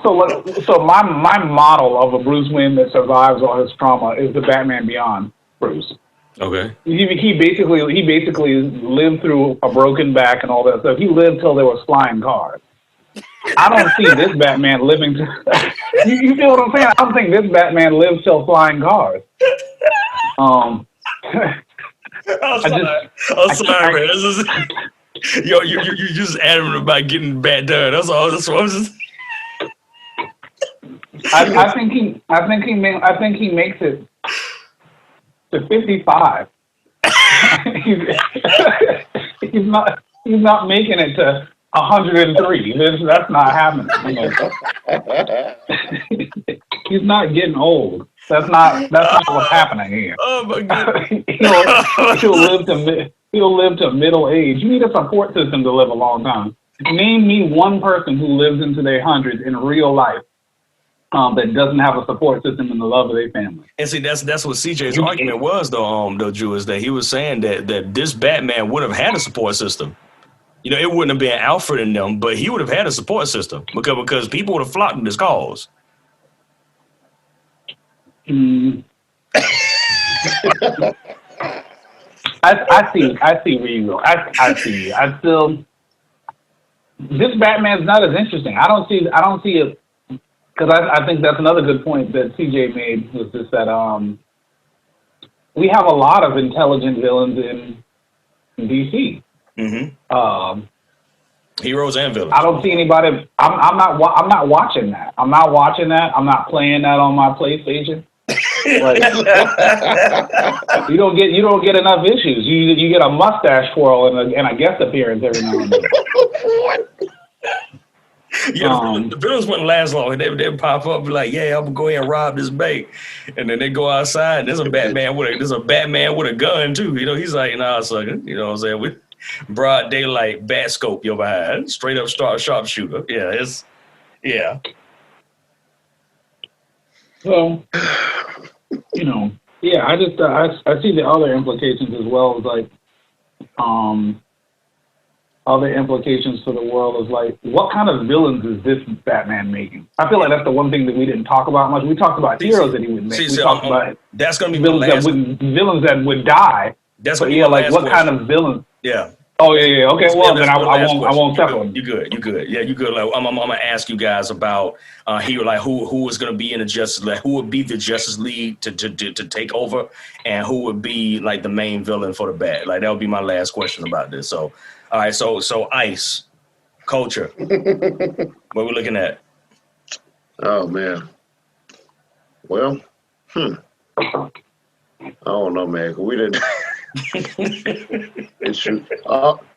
So my model of a Bruce Wayne that survives all his trauma is the Batman Beyond Bruce. Okay. He basically lived through a broken back and all that stuff. He lived till there was flying cars. I don't see this Batman living. You feel what I'm saying? I don't think this Batman lives till flying cars. I'm sorry, man. You just adamant about getting bat done. That's all. That's what I'm just. I think he makes it to 55. he's not making it to 103. That's not happening. He's not getting old. That's not what's happening here. Oh my God. He'll live to middle age. You need a support system to live a long time. Name me one person who lives into their hundreds in real life that doesn't have a support system and the love of their family. And see, that's what CJ's argument was, though, Drew, is that he was saying that this Batman would have had a support system. It wouldn't have been Alfred and them, but he would have had a support system because people would have flocked in his cause. I see where you go. I see. This Batman's not as interesting. I don't see it because I think that's another good point that CJ made was just that we have a lot of intelligent villains in DC. Mm-hmm. Heroes and villains. I don't see anybody. I'm not watching that. I'm not watching that. I'm not playing that on my PlayStation. You don't get enough issues. You get a mustache twirl and a guest appearance every now and then. Yeah, the villains wouldn't last long. They'd pop up and be like, "Yeah, I'm gonna go ahead and rob this bank," and then they go outside. There's a Batman with a gun too. He's like, "Nah, sucker." You know what I'm saying? With broad daylight, bat scope your behind, straight up sharpshooter. Yeah, So, yeah, I just I see the other implications as well as other implications for the world is what kind of villains is this Batman making? I feel like that's the one thing that we didn't talk about much. We talked about heroes that he would make. We talked about that's going to be villains that would die. That's what what kind of villains? Yeah. Oh yeah. Okay. Well, then I won't settle. You good. Yeah, you good. I'm gonna ask you guys about who is gonna be in the Justice League, who would be the Justice League to take over, and who would be the main villain for the Bat. That would be my last question about this. So, all right. So Ice culture. What we looking at? Oh man. Well, I don't know, man. We didn't. It's true.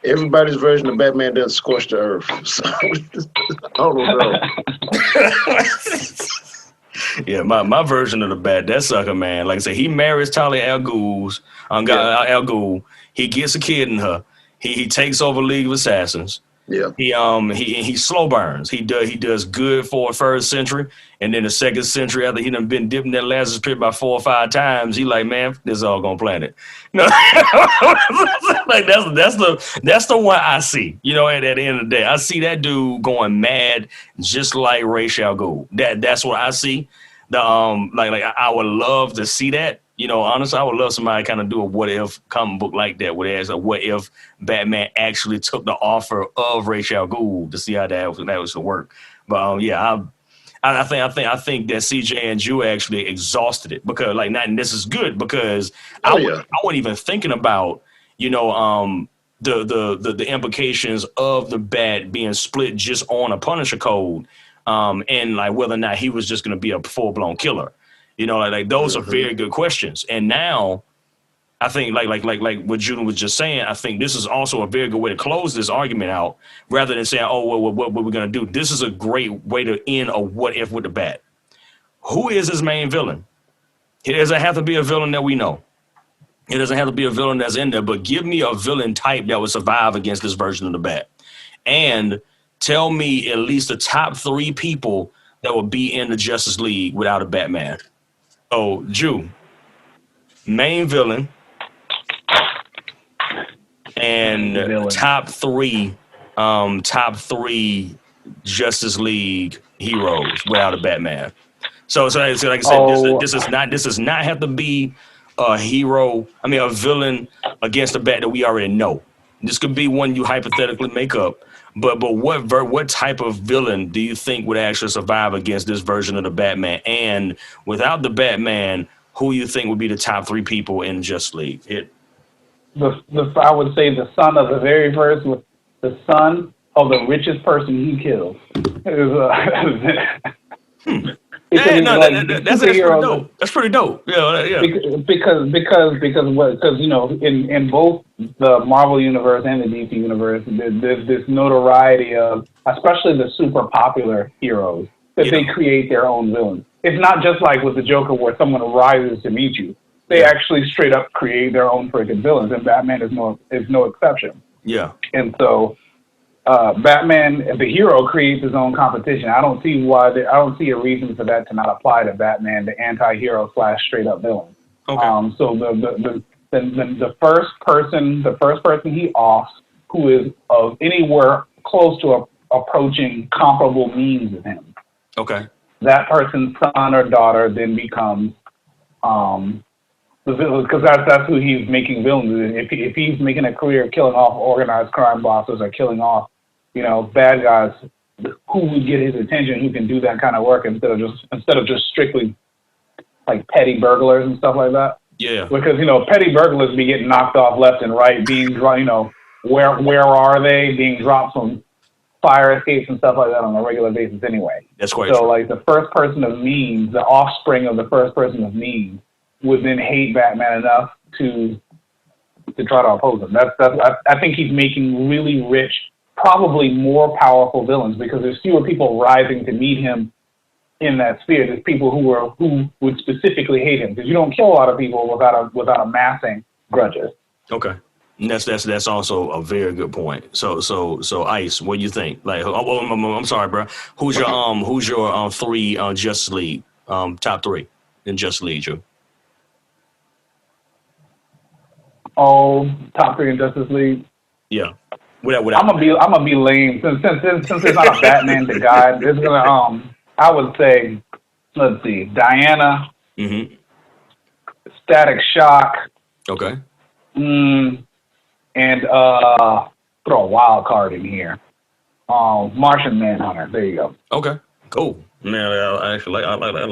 Everybody's version of Batman doesn't scorch the earth. So I don't know. Yeah, my version of the Bat, that sucker, man. Like I said, he marries Talia al Ghul. He gets a kid in her. He takes over League of Assassins. Yeah. He slow burns. He does good for a first century, and then the second century after he done been dipping that Lazarus pit by 4 or 5 times, he like, man, this is all gonna planet. No, like that's the one I see. You know, at the end of the day, I see that dude going mad, just like Ra's al Ghul. That's what I see. The like I would love to see that. You know, honestly, I would love somebody kind of do a what if comic book like that, where there's a what if Batman actually took the offer of Ra's al Ghul to see how that was to work. But yeah, I think that CJ and Jew actually exhausted it because and this is good because I wasn't even thinking about the implications of the Bat being split just on a Punisher code, and like whether or not he was just going to be a full blown killer. You know, like those are very good questions. And now I think like what Judah was just saying, I think this is also a very good way to close this argument out rather than saying, oh, well, what we're going to do. This is a great way to end a what if with the Bat. Who is his main villain? It doesn't have to be a villain that we know. It doesn't have to be a villain that's in there, but give me a villain type that would survive against this version of the Bat. And tell me at least the top 3 people that would be in the Justice League without a Batman. Oh, Jew, main villain, and top three Justice League heroes without a Batman. So like I said, this does not have to be a hero. I mean, a villain against a Bat that we already know. This could be one you hypothetically make up. But what type of villain do you think would actually survive against this version of the Batman? And without the Batman, who you think would be the top 3 people in Justice League? I would say the son of the very first, the son of the richest person he killed. That's pretty dope. That's pretty dope. Yeah. Because in both the Marvel universe and the DC universe, there's this notoriety of, especially the super popular heroes, that they create their own villains. It's not just like with the Joker where someone rises to meet you. They actually straight up create their own freaking villains, and Batman is no exception. Yeah. And so Batman, the hero, creates his own competition. I don't see a reason for that to not apply to Batman, the anti-hero / straight up villain. Okay. So the first person he offs who is of anywhere close to approaching comparable means as him. Okay. That person's son or daughter then becomes the villain, because that's who he's making villains. If he's making a career of killing off organized crime bosses or killing off, bad guys, who would get his attention, who can do that kind of work instead of just strictly like petty burglars and stuff like that. Yeah. Because petty burglars be getting knocked off left and right, being where are they, being dropped from fire escapes and stuff like that on a regular basis anyway. That's quite true. So like the first person of means, the offspring of the first person of means, would then hate Batman enough to try to oppose him. I think he's making really rich, probably more powerful villains because there's fewer people rising to meet him in that sphere. There's people who would specifically hate him because you don't kill a lot of people without amassing grudges. Okay. And that's also a very good point. So Ice, what do you think? Like, I'm sorry, bro. Who's your 3 Justice League top 3 in Justice League, Joe? Top 3 in Justice League. Yeah. I'm gonna be lame since there's not a Batman to guide. It's gonna I would say, let's see, Diana, Static Shock. Okay. And throw a wild card in here. Martian Manhunter. There you go. Okay. Cool. Man, I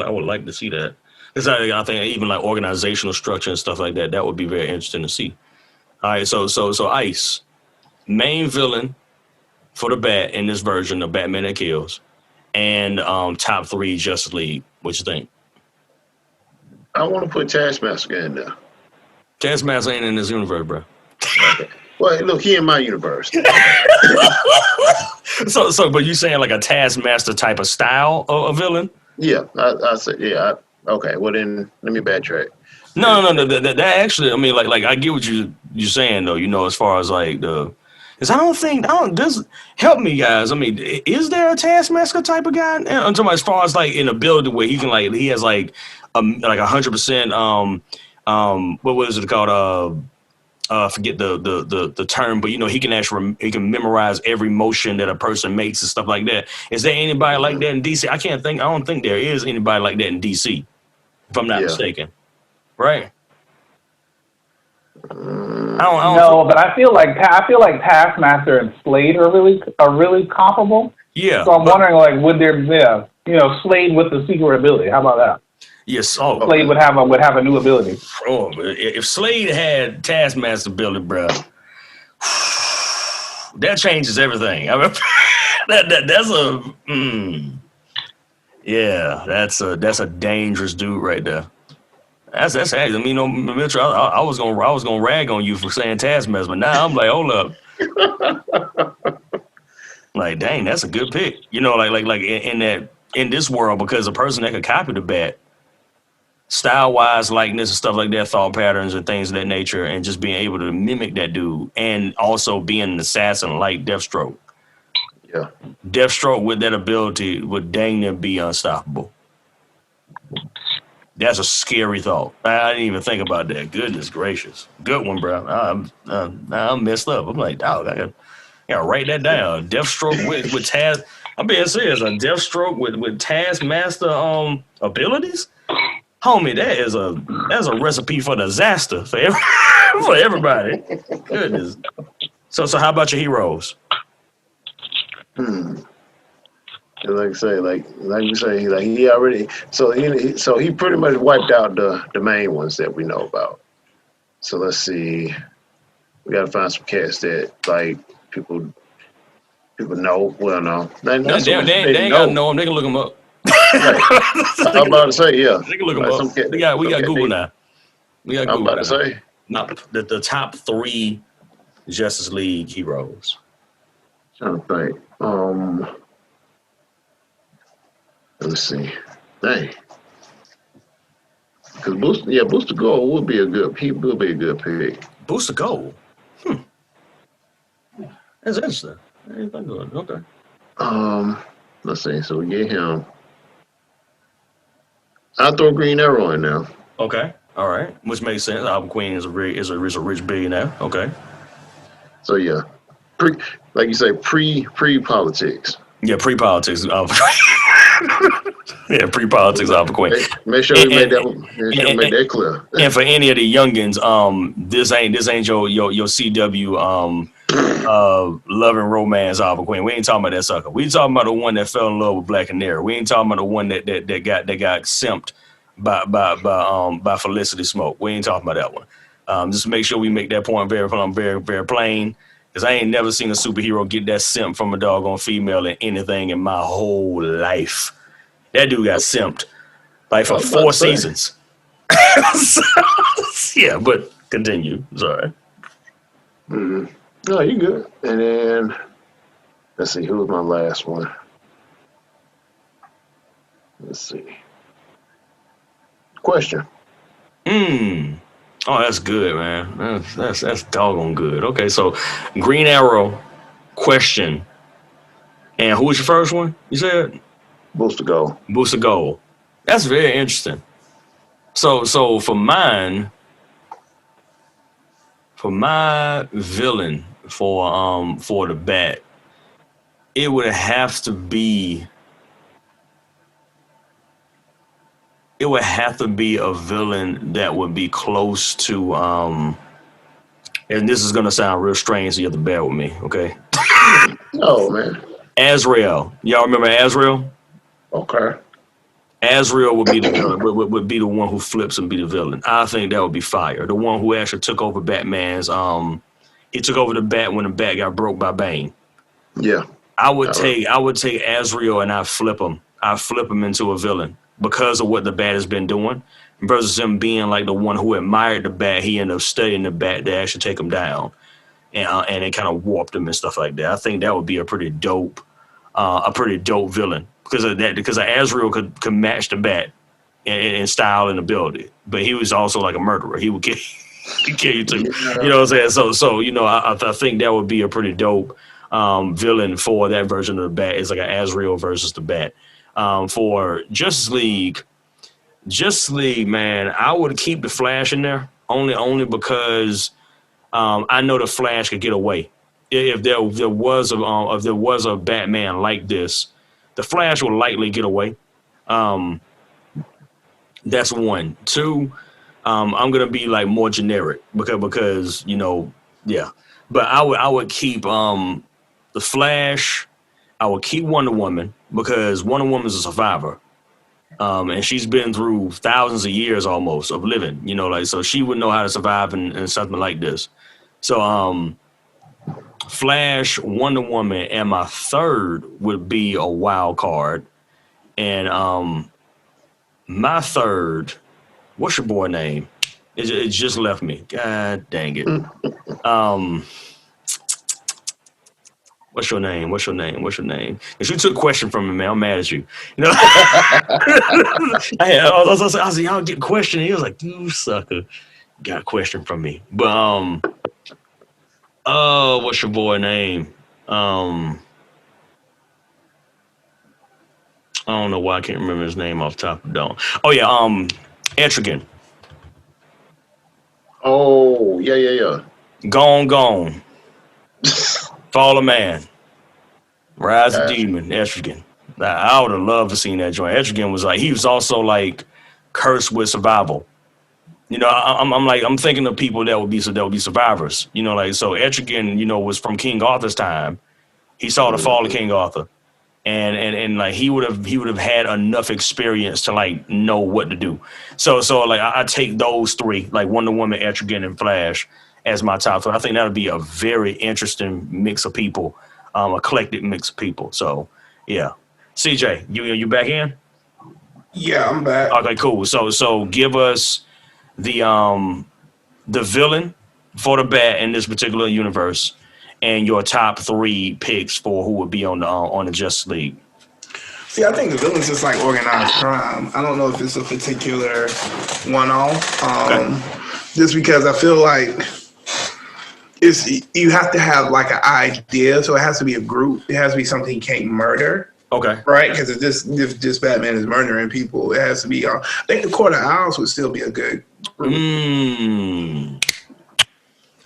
would like to see that. Because I think even like organizational structure and stuff like that, that would be very interesting to see. All right, so Ice, main villain for the Bat in this version, the Batman That Kills, and top 3 Justice League. What you think? I want to put Taskmaster in there. Taskmaster ain't in this universe, bro. Okay. Well, look, he in my universe. But you saying like a Taskmaster type of style of villain? Yeah, I said, yeah. Okay, well then, let me backtrack. No. That actually, I mean, like I get what you're saying though. As far as like Because I don't, this, help me, guys. I mean, is there a Taskmaster type of guy? I'm talking about as far as like an ability where he can like, he has like 100%, what was it called? Forget the term, but you know, he can actually, he can memorize every motion that a person makes and stuff like that. Is there anybody like that in DC? I don't think there is anybody like that in DC, if I'm not mistaken. Right? No, but I feel like Taskmaster and Slade are really comparable. Yeah. So I'm wondering, like, would there be Slade with the secret ability? How about that? Yes. Oh, Slade would have a new ability. Oh, if Slade had Taskmaster ability, bro, that changes everything. I mean, that's a dangerous dude right there. That's actually, I mean, you know, Mitchell, I was gonna rag on you for saying Taskmaster, but now I'm like, hold up, like, dang, that's a good pick. You know, like in this world, because a person that could copy the bat, style wise, likeness and stuff like that, thought patterns and things of that nature, and just being able to mimic that dude, and also being an assassin like Deathstroke. Yeah, Deathstroke with that ability would dang near be unstoppable. That's a scary thought. I didn't even think about that. Goodness gracious. Good one, bro. I'm messed up. I'm like, dog, I gotta write that down. Deathstroke with Task. I'm being serious. A Deathstroke with Taskmaster abilities? Homie, that's a recipe for disaster for everybody. Goodness. So how about your heroes? Like you say, like he already, so he pretty much wiped out the main ones that we know about. So let's see, we gotta find some cats that like people know. Well, no, they ain't gotta know them. They can look them up. Right. I'm about to say, yeah. They can look them up. We got Google now. We got Google. I'm about to say, not the top 3 Justice League heroes. Trying to think. Let's see. Dang. Because Booster Gold would be a good pick. Booster Gold? That's interesting. Okay. Let's see. So we get him. I'll throw Green Arrow in now. Okay. All right. Which makes sense. Alvin Queen is a rich billionaire. Okay. So yeah. Like you say, pre-politics. Yeah, pre-politics. Yeah, pre-politics Alpha Queen. Make sure we make that clear. And for any of the youngins, this ain't your CW love and romance Alpha Queen. We ain't talking about that sucker. We talking about the one that fell in love with Black Canary. We ain't talking about the one that got simped by Felicity Smoke. We ain't talking about that one. Just make sure we make that point very very plain. Because I ain't never seen a superhero get that simp from a doggone female in anything in my whole life. That dude got simped like for 4 seasons. Yeah, but continue. Sorry. No, you good. And then let's see, who was my last one? Let's see. Question. Oh, that's good, man. That's doggone good. Okay, so Green Arrow, question, and who was your first one? You said Booster Gold. Booster Gold. That's very interesting. So for my villain for the Bat, it would have to be. It would have to be a villain that would be close to, and this is gonna sound real strange, so you have to bear with me, okay? Oh man, Azrael. Y'all remember Azrael? Okay. Azrael would be the villain, would be the one who flips and be the villain. I think that would be fire. The one who actually took over Batman's. He took over the Bat when the Bat got broke by Bane. Yeah. I would take Azrael and I flip him. I flip him into a villain. Because of what the Bat has been doing, versus him being like the one who admired the Bat, he ended up studying the Bat to actually take him down, and it kind of warped him and stuff like that. I think that would be a pretty dope villain because of that. Because Azrael could match the Bat in style and ability, but he was also like a murderer. He would He kill you too. You know what I'm saying? So you know, I think that would be a pretty dope villain for that version of the Bat. It's like an Azrael versus the Bat. For Justice League, man, I would keep the Flash in there only because I know the Flash could get away. If there was a Batman like this, the Flash will likely get away. That's one. Two, I'm gonna be like more generic because you know, yeah. But I would keep the Flash. I would keep Wonder Woman because Wonder Woman's a survivor. And she's been through thousands of years almost of living, you know, like, so she would know how to survive in something like this. So, Flash, Wonder Woman, and my third would be a wild card. And, my third, what's your boy name? It just left me. God dang it. What's your name? If you took a question from me, man, I'm mad at you. You know, I was like, y'all get a question. And he was like, you sucker, got a question from me. But what's your boy name? I don't know why I can't remember his name off the top of the dome. Oh yeah, Etrigan. Oh yeah. Gone. Fall of Man, Rise of Demon, Etrigan. I would have loved to see that joint. Etrigan was like, he was also like cursed with survival. You know, I'm thinking of people that would be survivors. You know, like, so Etrigan, you know, was from King Arthur's time. He saw the fall of King Arthur, and like he would have had enough experience to like know what to do. So like I take those three, like Wonder Woman, Etrigan, and Flash, as my top three. I think that would be a very interesting mix of people, eclectic mix of people. So, yeah. CJ, you back in? Yeah, I'm back. Okay, cool. So give us the villain for the Bat in this particular universe, and your top three picks for who would be on the Justice League. See, I think the villain's just like organized crime. I don't know if it's a particular one-off. Okay. Just because I feel like you have to have like an idea, so it has to be a group. It has to be something you can't murder. Okay. Right? Because if this Batman is murdering people, it has to be. I think the Court of Owls would still be a good group.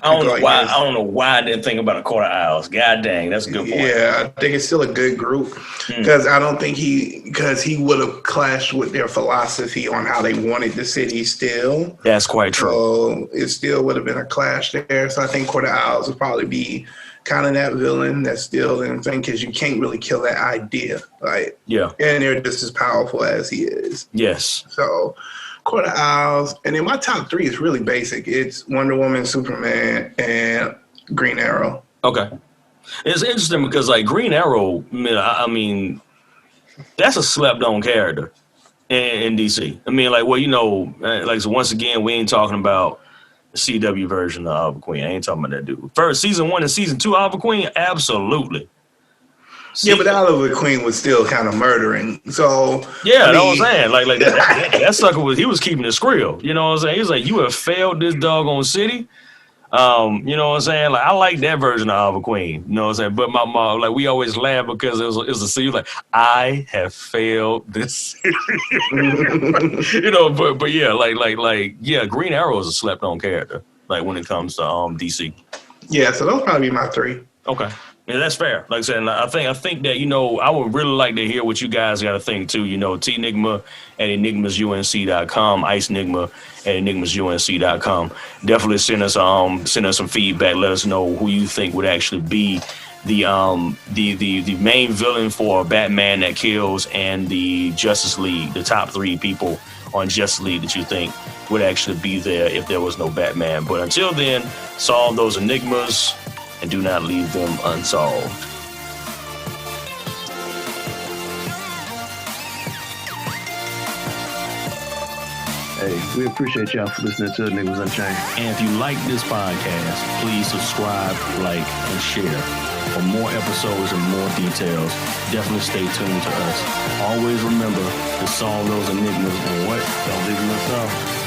I don't know why I didn't think about a Court of Owls. God dang, that's a good point. Yeah, I think it's still a good group because I don't think he would have clashed with their philosophy on how they wanted the city still. That's quite true. So it still would have been a clash there. So I think Court of Owls would probably be kind of that villain that's still in the thing because you can't really kill that idea, right? Yeah. And they're just as powerful as he is. Yes. So Court of Owls, and then my top three is really basic. It's Wonder Woman, Superman, and Green Arrow. Okay. It's interesting because like Green Arrow, I mean, that's a slept-on character in DC. I mean, like, well, you know, like, so once again, we ain't talking about the CW version of Oliver Queen. I ain't talking about that dude. First, season 1 and season 2, Oliver Queen, absolutely. Yeah, but Oliver Queen was still kind of murdering. So yeah, that's what I'm saying. Like that sucker was keeping it real. You know what I'm saying? He was like, you have failed this doggone city. You know what I'm saying? Like, I like that version of Oliver Queen. You know what I'm saying? But my mom, like, we always laugh because it was a scene like, I have failed this city. You know, but yeah, like yeah, Green Arrow is a slept-on character. Like when it comes to DC. Yeah, so those probably be my three. Okay. Yeah, that's fair. Like I said, I think that, you know, I would really like to hear what you guys got to think too. You know, T-Nigma at enigmasunc.com, IceNigma at enigmasunc.com. Definitely send us some feedback. Let us know who you think would actually be the main villain for Batman that kills and the Justice League, the top three people on Justice League that you think would actually be there if there was no Batman. But until then, solve those enigmas and do not leave them unsolved. Hey, we appreciate y'all for listening to Enigmas Unchained. And if you like this podcast, please subscribe, like, and share. For more episodes and more details, definitely stay tuned to us. Always remember to solve those enigmas and what? Don't leave them unsolved.